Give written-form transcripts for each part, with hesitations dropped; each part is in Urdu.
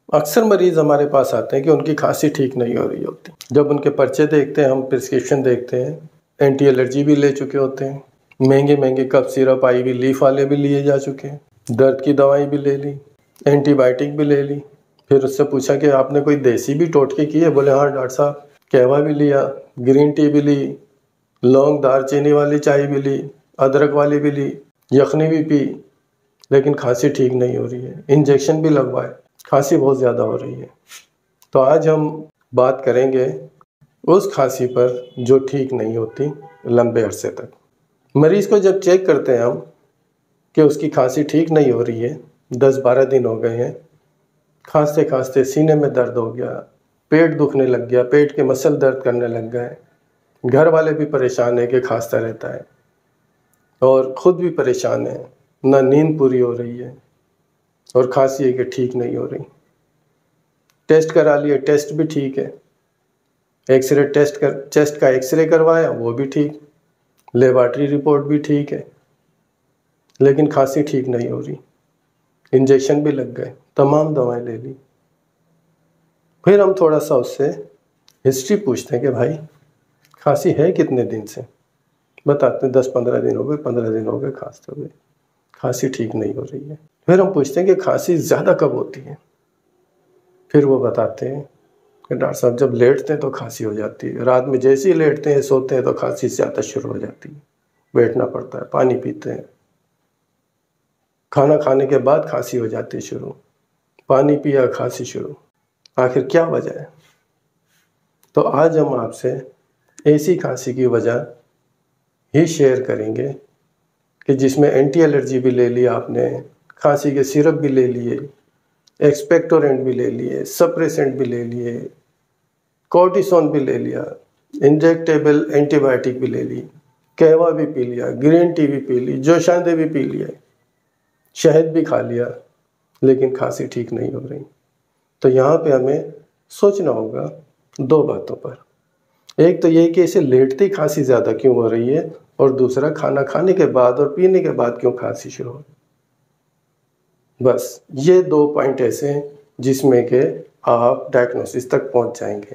اکثر مریض ہمارے پاس آتے ہیں کہ ان کی کھانسی ٹھیک نہیں ہو رہی ہوتی. جب ان کے پرچے دیکھتے ہیں، ہم پرسکرپشن دیکھتے ہیں، اینٹی الرجی بھی لے چکے ہوتے ہیں، مہنگے کف سیرپ آئی بھی لیف والے بھی لیے جا چکے ہیں، درد کی دوائیں بھی لے لی، اینٹی بائیوٹک بھی لے لی. پھر اس سے پوچھا کہ آپ نے کوئی دیسی بھی ٹوٹکے کی ہے؟ بولے ہاں ڈاکٹر صاحب، قہوہ بھی لیا، گرین ٹی بھی لی، لونگ دار چینی والی چائے بھی لی، ادرک والی بھی لی، یخنی بھی پی، لیکن کھانسی ٹھیک نہیں ہو رہی ہے. انجیکشن بھی لگوائے، کھانسی بہت زیادہ ہو رہی ہے. تو آج ہم بات کریں گے اس کھانسی پر جو ٹھیک نہیں ہوتی لمبے عرصے تک. مریض کو جب چیک کرتے ہیں ہم کہ اس کی کھانسی ٹھیک نہیں ہو رہی ہے، 10-12 دن ہو گئے ہیں، کھانستے کھانستے سینے میں درد ہو گیا، پیٹ دکھنے لگ گیا، پیٹ کے مسل درد کرنے لگ گئے، گھر والے بھی پریشان ہیں کہ کھانستا رہتا ہے، اور خود بھی پریشان ہیں، نہ نیند پوری ہو رہی ہے، اور کھانسی ہے کہ ٹھیک نہیں ہو رہی. ٹیسٹ کرا لیے، ٹیسٹ بھی ٹھیک ہے، ایکس رے چیسٹ کا ایکس رے کروایا، وہ بھی ٹھیک، لیبارٹری رپورٹ بھی ٹھیک ہے، لیکن کھانسی ٹھیک نہیں ہو رہی. انجیکشن بھی لگ گئے، تمام دوائیں لے لی. پھر ہم تھوڑا سا اس سے ہسٹری پوچھتے ہیں کہ بھائی کھانسی ہے کتنے دن سے؟ بتاتے ہیں 10-15 دن ہو گئے، 15 دن ہو گئے کھانستے ہوئے، کھانسی ٹھیک نہیں ہو رہی ہے. پھر ہم پوچھتے ہیں کہ کھانسی زیادہ کب ہوتی ہے؟ پھر وہ بتاتے ہیں کہ ڈاکٹر صاحب جب لیٹتے ہیں تو کھانسی ہو جاتی ہے، رات میں جیسے ہی لیٹتے ہیں سوتے ہیں تو کھانسی زیادہ شروع ہو جاتی ہے، بیٹھنا پڑتا ہے، پانی پیتے ہیں، کھانا کھانے کے بعد کھانسی ہو جاتی ہے شروع، پانی پیا کھانسی شروع. آخر کیا وجہ ہے؟ تو آج ہم آپ سے ایسی کھانسی کی وجہ ہی شیئر کریں گے کہ جس میں اینٹی الرجی بھی لے لی آپ نے، کھانسی کے سیرپ بھی لے لیے، ایکسپیکٹورینٹ بھی لے لیے، سپریسنٹ بھی لے لیے، کورٹیسون بھی لے لیا، انجیکٹیبل اینٹی بائیوٹک بھی لے لی، قہوہ بھی پی لیا، گرین ٹی بھی پی لی، جوشاندے بھی پی لیا، شہد بھی کھا لیا، لیکن کھانسی ٹھیک نہیں ہو رہی. تو یہاں پہ ہمیں سوچنا ہوگا 2 باتوں پر. ایک تو یہ کہ اسے لیٹتے ہی کھانسی زیادہ کیوں ہو رہی ہے، اور دوسرا کھانا کھانے کے بعد اور پینے کے بعد کیوں کھانسی شروع ہو. بس یہ 2 پوائنٹ ایسے ہیں جس میں کہ آپ ڈائگنوسس تک پہنچ جائیں گے.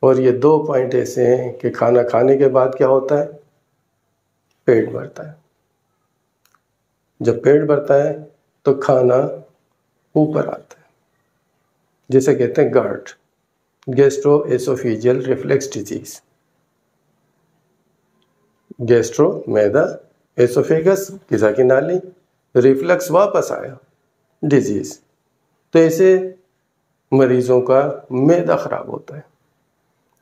اور یہ 2 پوائنٹ ایسے ہیں کہ کھانا کھانے کے بعد کیا ہوتا ہے؟ پیٹ بھرتا ہے. جب پیٹ بھرتا ہے تو کھانا اوپر آتا ہے، جسے کہتے ہیں GERD, gastro oesophageal reflux disease. Gastro معدہ، ایسوفیگس غذا کی نالی، ریفلکس واپس آیا ڈیزیز. تو ایسے مریضوں کا معدہ خراب ہوتا ہے.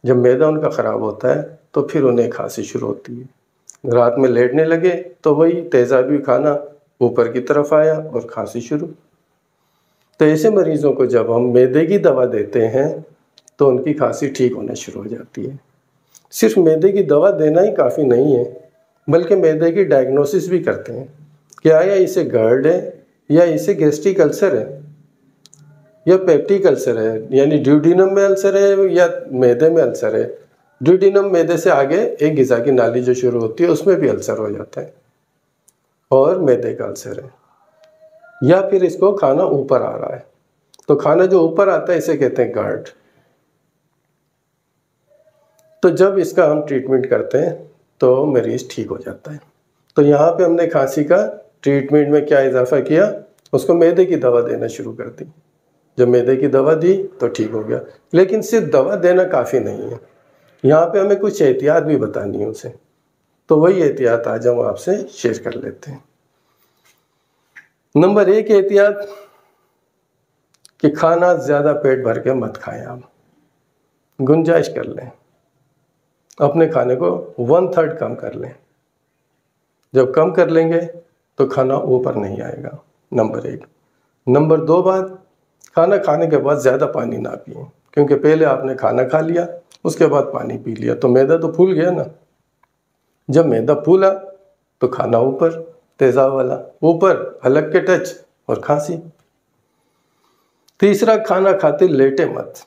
جب معدہ ان کا خراب ہوتا ہے تو پھر انہیں کھانسی شروع ہوتی ہے. رات میں لیٹنے لگے تو وہی تیزابی کھانا اوپر کی طرف آیا اور کھانسی شروع. تو ایسے مریضوں کو جب ہم معدے کی دوا دیتے ہیں تو ان کی کھانسی ٹھیک ہونا شروع ہو جاتی ہے. صرف معدے کی دوا دینا ہی کافی نہیں ہے، بلکہ معدے کی ڈائگنوسس بھی کرتے ہیں کہ آیا اسے گرڈ ہے، یا اسے گیسٹرک السر ہے، یا پیپٹک السر ہے، یعنی ڈیوڈینم میں السر ہے یا معدے میں السر ہے. ڈیوڈینم معدے سے آگے ایک غذا کی نالی جو شروع ہوتی ہے اس میں بھی السر ہو جاتا ہے، اور معدے کا السر ہے. یا پھر اس کو کھانا اوپر آ رہا ہے، تو کھانا جو اوپر آتا ہے اسے کہتے ہیں گارڈ. تو جب اس کا ہم ٹریٹمنٹ کرتے ہیں تو مریض ٹھیک ہو جاتا ہے. تو یہاں پہ ہم نے کھانسی کا ٹریٹمنٹ میں کیا اضافہ کیا؟ اس کو معدے کی دوا دینا شروع کر دی. جب معدے کی دوا دی تو ٹھیک ہو گیا. لیکن صرف دوا دینا کافی نہیں ہے، یہاں پہ ہمیں کچھ احتیاط بھی بتانی ہے اسے. تو وہی احتیاط آج ہم آپ سے شیئر کر لیتے ہیں. نمبر 1 احتیاط کہ کھانا زیادہ پیٹ بھر کے مت کھائیں. آپ گنجائش کر لیں، اپنے کھانے کو 1/3 کم کر لیں. جب کم کر لیں گے تو کھانا اوپر نہیں آئے گا، نمبر 1. نمبر 2 بات، کھانا کھانے کے بعد زیادہ پانی نہ پئیں، کیونکہ پہلے آپ نے کھانا کھا لیا اس کے بعد پانی پی لیا تو معدہ تو پھول گیا نا. جب معدہ پھولا تو کھانا اوپر، تیزاب والا اوپر، حلق کے ٹچ اور کھانسی. تیسرا، کھانا کھاتے لیٹے مت.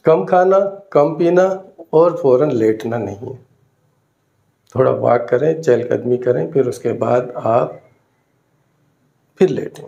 کم کھانا، کم پینا اور فوراً لیٹنا نہیں ہے. تھوڑا واک کریں، چہل قدمی کریں، پھر اس کے بعد آپ پھر لیٹیں.